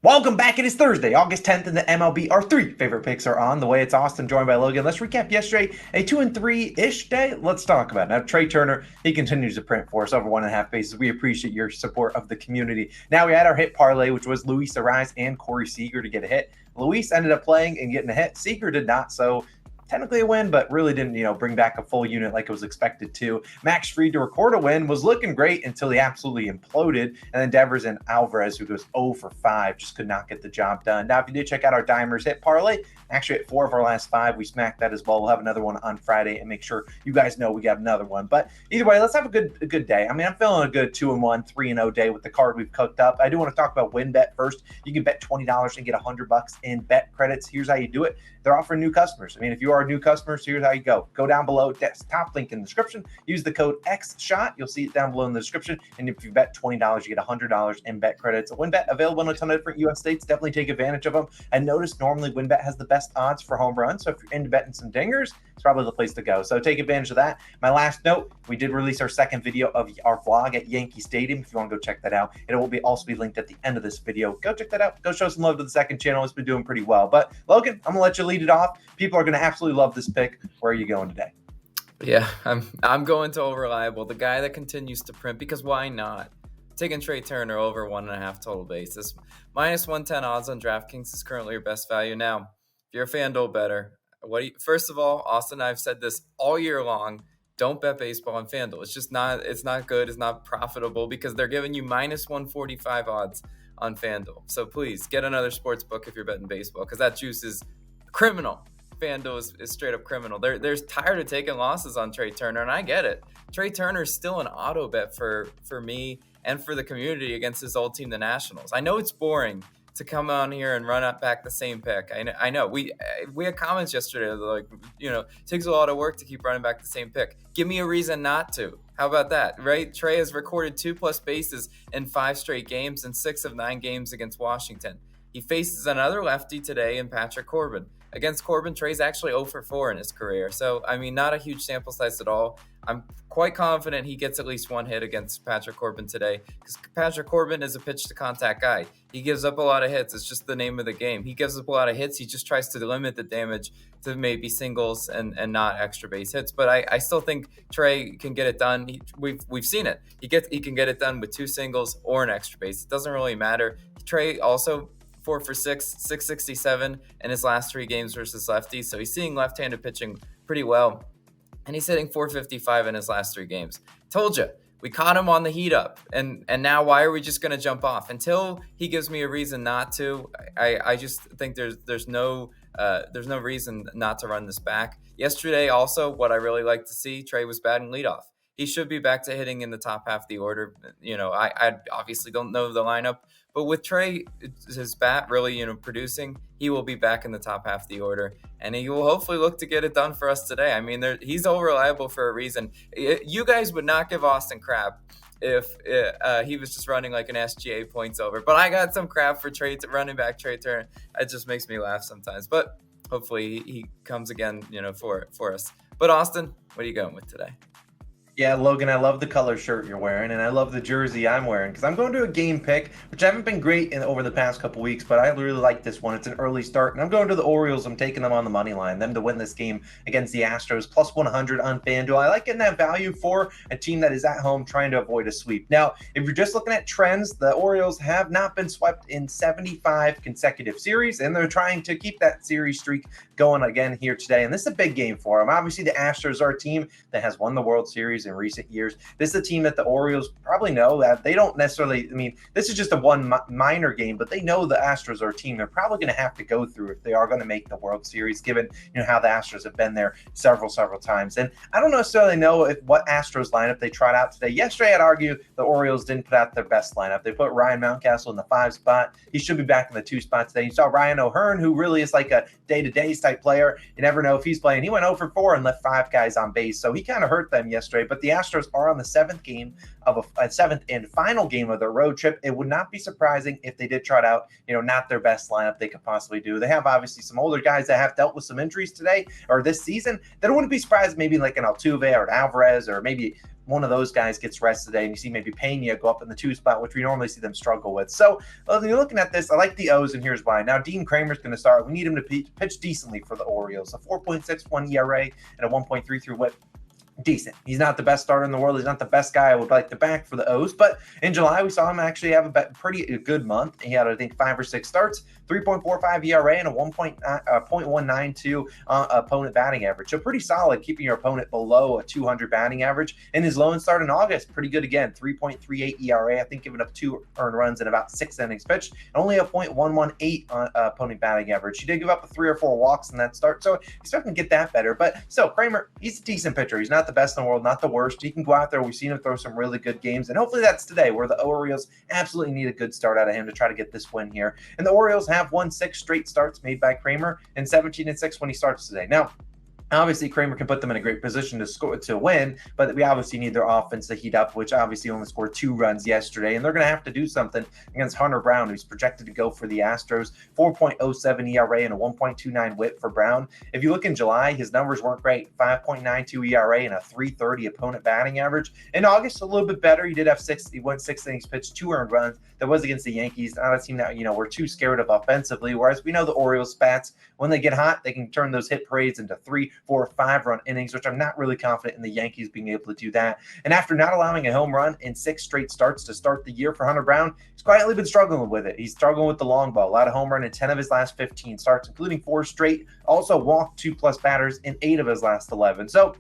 Welcome back. It is Thursday, August 10th, and the MLB. Our three favorite picks are on the way. It's Austin, joined by Logan. Let's recap yesterday, a 2-3-ish day. Let's talk about it. Now, Trey Turner, he continues to print for us over 1.5 bases. We appreciate your support of the community. Now, we had our hit parlay, which was Luis Arraez and Corey Seager to get a hit. Luis ended up playing and getting a hit. Seager did not, so technically a win, but really didn't, bring back a full unit like it was expected to. Max Fried to record a win was looking great until he absolutely imploded. And then Devers and Alvarez, who goes 0 for 5, just could not get the job done. Now, if you did check out our Dimers hit parlay, actually at 4 of our last 5, we smacked that as well. We'll have another one on Friday and make sure you guys know we got another one. But either way, let's have a good day. I mean, I'm feeling a good 2-1, 3-0 day with the card we've cooked up. I do want to talk about WynnBet first. You can bet $20 and get $100 in bet credits. Here's how you do it. They're offering new customers. I mean, if you are a new customer, here's how you go. Go down below, top link in the description. Use the code XSHOT. You'll see it down below in the description. And if you bet $20, you get $100 in bet credits. WynnBet available in a ton of different U.S. states. Definitely take advantage of them. And notice normally WynnBet has the best odds for home runs. So if you're into betting some dingers, it's probably the place to go. So take advantage of that. My last note, we did release our second video of our vlog at Yankee Stadium. If you want to go check that out, it will also be linked at the end of this video. Go check that out. Go show some love to the second channel. It's been doing pretty well. But Logan, I'm going to let you lead it off. People are going to absolutely love this pick. Where are you going today? Yeah, I'm going to Reliable, the guy that continues to print, because why not? Taking Trey Turner over 1.5 total bases. Minus 110 odds on DraftKings is currently your best value. Now, if you're a FanDuel bettor, first of all, Austin, I've said this all year long, don't bet baseball on FanDuel. It's not good. It's not profitable because they're giving you minus 145 odds on FanDuel. So please get another sports book if you're betting baseball, because that juice is criminal. FanDuel is straight up criminal. They're tired of taking losses on Trey Turner, and I get it. Trey Turner is still an auto bet for me and for the community against his old team, the Nationals. I know it's boring to come on here and run up back the same pick. I know. We had comments yesterday like, it takes a lot of work to keep running back the same pick. Give me a reason not to. How about that, right? Trey has recorded 2+ bases in 5 straight games and 6 of 9 games against Washington. He faces another lefty today in Patrick Corbin. Against Corbin, Trey's actually 0 for 4 in his career. So, I mean, not a huge sample size at all. I'm quite confident he gets at least 1 hit against Patrick Corbin today, because Patrick Corbin is a pitch-to-contact guy. He gives up a lot of hits. It's just the name of the game. He gives up a lot of hits. He just tries to limit the damage to maybe singles and not extra base hits. But I still think Trey can get it done. We've seen it. He can get it done with 2 singles or an extra base. It doesn't really matter. Trey also 4 for 6, 667 in his last 3 games versus lefties. So he's seeing left-handed pitching pretty well. And he's hitting 455 in his last 3 games. Told you, we caught him on the heat up. And now why are we just going to jump off? Until he gives me a reason not to, I just think there's no reason not to run this back. Yesterday also, what I really like to see, Trey was batting leadoff. He should be back to hitting in the top half of the order. I obviously don't know the lineup, but with Trey, his bat really, producing, he will be back in the top half of the order, and he will hopefully look to get it done for us today. I mean, he's all reliable for a reason. You guys would not give Austin crap if he was just running like an SGA points over, but I got some crap for running back Trey Turner. It just makes me laugh sometimes, but hopefully he comes again, for us. But Austin, what are you going with today? Yeah, Logan, I love the color shirt you're wearing, and I love the jersey I'm wearing, because I'm going to a game pick, which I haven't been great over the past couple weeks, but I really like this one. It's an early start, and I'm going to the Orioles. I'm taking them on the money line, them to win this game against the Astros, plus 100 on FanDuel. I like getting that value for a team that is at home trying to avoid a sweep. Now, if you're just looking at trends, the Orioles have not been swept in 75 consecutive series, and they're trying to keep that series streak going again here today, and this is a big game for them. Obviously, the Astros are a team that has won the World Series in recent years. This is a team that the Orioles probably know that they don't necessarily, this is just a one minor game, but they know the Astros are a team they're probably going to have to go through if they are going to make the World Series, given how the Astros have been there several times. And I don't necessarily know what Astros lineup they tried out today. Yesterday, I'd argue the Orioles didn't put out their best lineup. They put Ryan Mountcastle in the 5 spot. He should be back in the 2 spot today. You saw Ryan O'Hearn, who really is like a day-to-day type player. You never know if he's playing. He went 0 for 4 and left 5 guys on base, so he kind of hurt them yesterday. But the Astros are on the 7th game of a 7th and final game of their road trip. It would not be surprising if they did trot out, not their best lineup they could possibly do. They have obviously some older guys that have dealt with some injuries today or this season. That wouldn't be surprised maybe like an Altuve or an Alvarez or maybe one of those guys gets rest today, and you see maybe Pena go up in the 2 spot, which we normally see them struggle with. So when you're looking at this, I like the O's, and here's why. Now, Dean Kramer's going to start. We need him to pitch decently for the Orioles. A 4.61 ERA and a 1.33 WHIP. Decent. He's not the best starter in the world. He's not the best guy I would like to back for the O's. But in July, we saw him actually have a pretty good month. He had, I think, 5 or 6 starts, 3.45 ERA, and a 0.192 opponent batting average. So pretty solid, keeping your opponent below a 200 batting average. In his lone start in August, pretty good again, 3.38 ERA. I think giving up 2 earned runs in about 6 innings pitched, and only a 0.118 opponent batting average. He did give up 3 or 4 walks in that start, so expecting to get that better. But still, Kramer, he's a decent pitcher. He's not the best in the world, not the worst. He can go out there. We've seen him throw some really good games, and hopefully that's today, where the Orioles absolutely need a good start out of him to try to get this win here. And the Orioles have won 6 straight starts made by Kramer, and 17-6 when he starts today. Now, obviously, Kramer can put them in a great position to win, but we obviously need their offense to heat up, which obviously only scored 2 runs yesterday, and they're going to have to do something against Hunter Brown, who's projected to go for the Astros. 4.07 ERA and a 1.29 WHIP for Brown. If you look in July, his numbers weren't great. 5.92 ERA and a 3.30 opponent batting average. In August, a little bit better. He did have 6. He went 6 innings pitched, 2 earned runs. That was against the Yankees. Not a team that we're too scared of offensively. Whereas we know the Orioles bats, when they get hot, they can turn those hit parades into 3, 4, 5-run innings, which I'm not really confident in the Yankees being able to do that. And after not allowing a home run in 6 straight starts to start the year for Hunter Brown, he's quietly been struggling with it. He's struggling with the long ball. A lot of home run in 10 of his last 15 starts, including 4 straight. Also walked 2+ batters in 8 of his last 11. So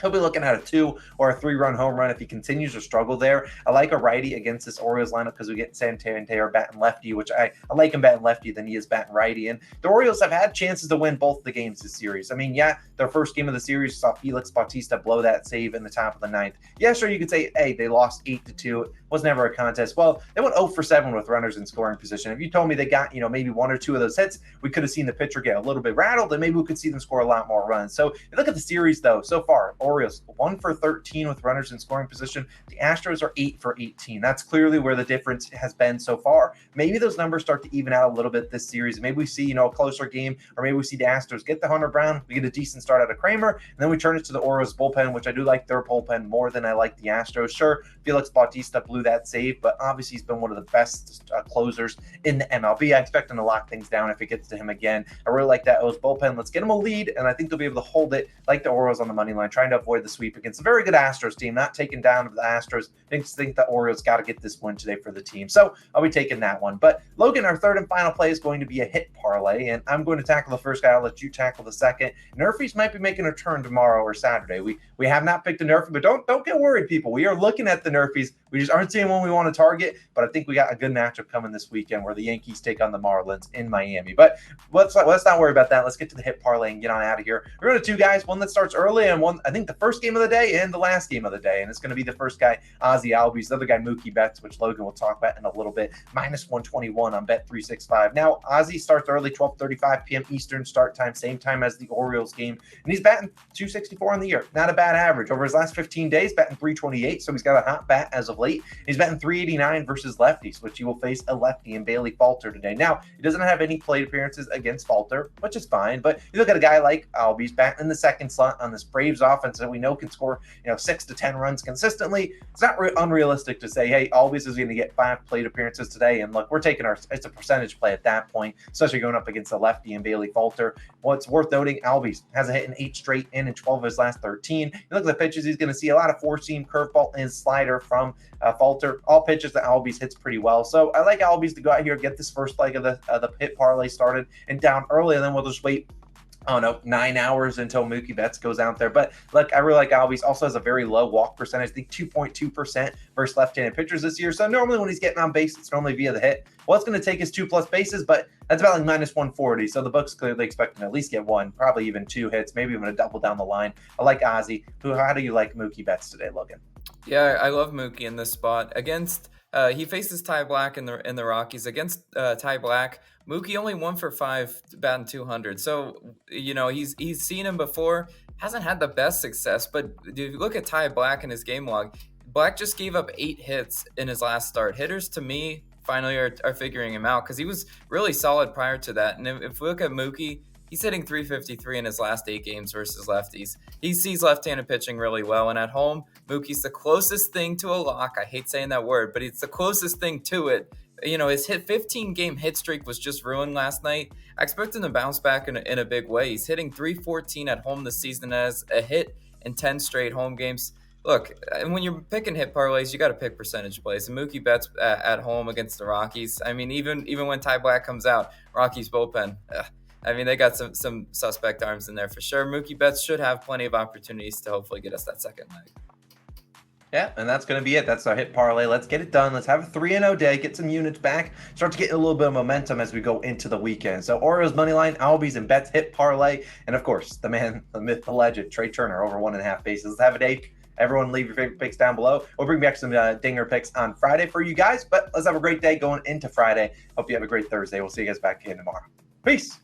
he'll be looking at a 2 or a 3-run home run if he continues to struggle there. I like a righty against this Orioles lineup because we get Santander batting lefty, which I like him batting lefty than he is batting righty. And the Orioles have had chances to win both the games this series. I mean, yeah, their first game of the series saw Felix Bautista blow that save in the top of the 9th. Yeah, sure, you could say, hey, they lost 8-2. It was never a contest. Well, they went 0 for 7 with runners in scoring position. If you told me they got, maybe 1 or 2 of those hits, we could have seen the pitcher get a little bit rattled, and maybe we could see them score a lot more runs. So you look at the series, though, so far, Orioles 1 for 13 with runners in scoring position. The Astros are 8 for 18. That's clearly where the difference has been so far. Maybe those numbers start to even out a little bit this series. Maybe we see, a closer game, or maybe we see the Astros get the Hunter Brown, we get a decent start out of Kramer, and then we turn it to the Orioles bullpen, which I do like their bullpen more than I like the Astros. Sure, Felix Bautista blew that save, but obviously he's been one of the best closers in the MLB. I expect him to lock things down if it gets to him again. I really like that O's bullpen. Let's get him a lead, and I think they'll be able to hold it like the Orioles on the money line, trying to avoid the sweep against a very good Astros team, not taken down of the Astros. I think the Orioles got to get this win today for the team. So I'll be taking that one. But Logan, our third and final play is going to be a hit parlay, and I'm going to tackle the first guy. I'll let you tackle the second. Nerfies might be making a turn tomorrow or Saturday. We have not picked a Nerfie, but don't get worried, people. We are looking at the Nerfies. We just aren't seeing one we want to target, but I think we got a good matchup coming this weekend where the Yankees take on the Marlins in Miami. But let's not worry about that. Let's get to the hit parlay and get on out of here. We're going to 2 guys, one that starts early and one, I think, the first game of the day and the last game of the day. And it's going to be the first guy, Ozzy Albies, the other guy, Mookie Betts, which Logan will talk about in a little bit, -121 on Bet365. Now, Ozzy starts early, 12:35 p.m. Eastern start time, same time as the Orioles game. And he's batting .264 on the year. Not a bad average. Over his last 15 days, batting .328, so he's got a hot bat as of late. He's batting .389 versus lefties, which he will face a lefty in Bailey Falter today. Now, he doesn't have any plate appearances against Falter, which is fine, but you look at a guy like Albies batting in the second slot on this Braves offense that we know can score 6 to 10 runs consistently. It's not unrealistic to say, hey, Albies is going to get 5 plate appearances today, and look, we're taking it's a percentage play at that point, especially going up against a lefty in Bailey Falter. What's worth noting, Albies hasn't hit in 8 straight and in 12 of his last 13. You look at the pitches, he's going to see a lot of 4-seam, curveball, and slider from Falter. All pitches that Albies hits pretty well. So I like Albies to go out here, get this first leg of the hit parlay started and down early, and then we'll just wait 9 hours until Mookie Betts goes out there. But look, I really like Albies. Also has a very low walk percentage, I think 2.2% versus left-handed pitchers this year. So normally when he's getting on base, it's normally via the hit. Well, it's going to take his 2+ bases, but that's about like -140. So the book's clearly expecting to at least get 1, probably even 2 hits, maybe even a double down the line. I like Ozzy. How do you like Mookie Betts today, Logan? Yeah, I love Mookie in this spot. Against he faces Ty Black in the Rockies. Against Ty Black, Mookie only 1 for 5 batting .200. So he's seen him before. Hasn't had the best success, but if you look at Ty Black in his game log, Black just gave up 8 hits in his last start. Hitters, to me, finally are figuring him out because he was really solid prior to that. And if we look at Mookie, He's hitting 353 in his last 8 games versus lefties. He sees left-handed pitching really well, and at home, Mookie's the closest thing to a lock. I hate saying that word, but it's the closest thing to it. His 15-game hit streak was just ruined last night. I expect him to bounce back in a big way. He's hitting 314 at home this season as a hit in 10 straight home games. Look, and when you're picking hit parlays, you got to pick percentage plays. And Mookie Betts at home against the Rockies. I mean, even when Ty Black comes out, Rockies bullpen, they got some suspect arms in there for sure. Mookie Betts should have plenty of opportunities to hopefully get us that second leg. Yeah, and that's going to be it. That's our hit parlay. Let's get it done. Let's have a 3-0 day, get some units back, start to get a little bit of momentum as we go into the weekend. So Orioles moneyline, Albies, and Bets hit parlay. And of course, the man, the myth, the legend, Trey Turner over 1.5 bases. Let's have a day. Everyone leave your favorite picks down below. We'll bring back some dinger picks on Friday for you guys. But let's have a great day going into Friday. Hope you have a great Thursday. We'll see you guys back again tomorrow. Peace.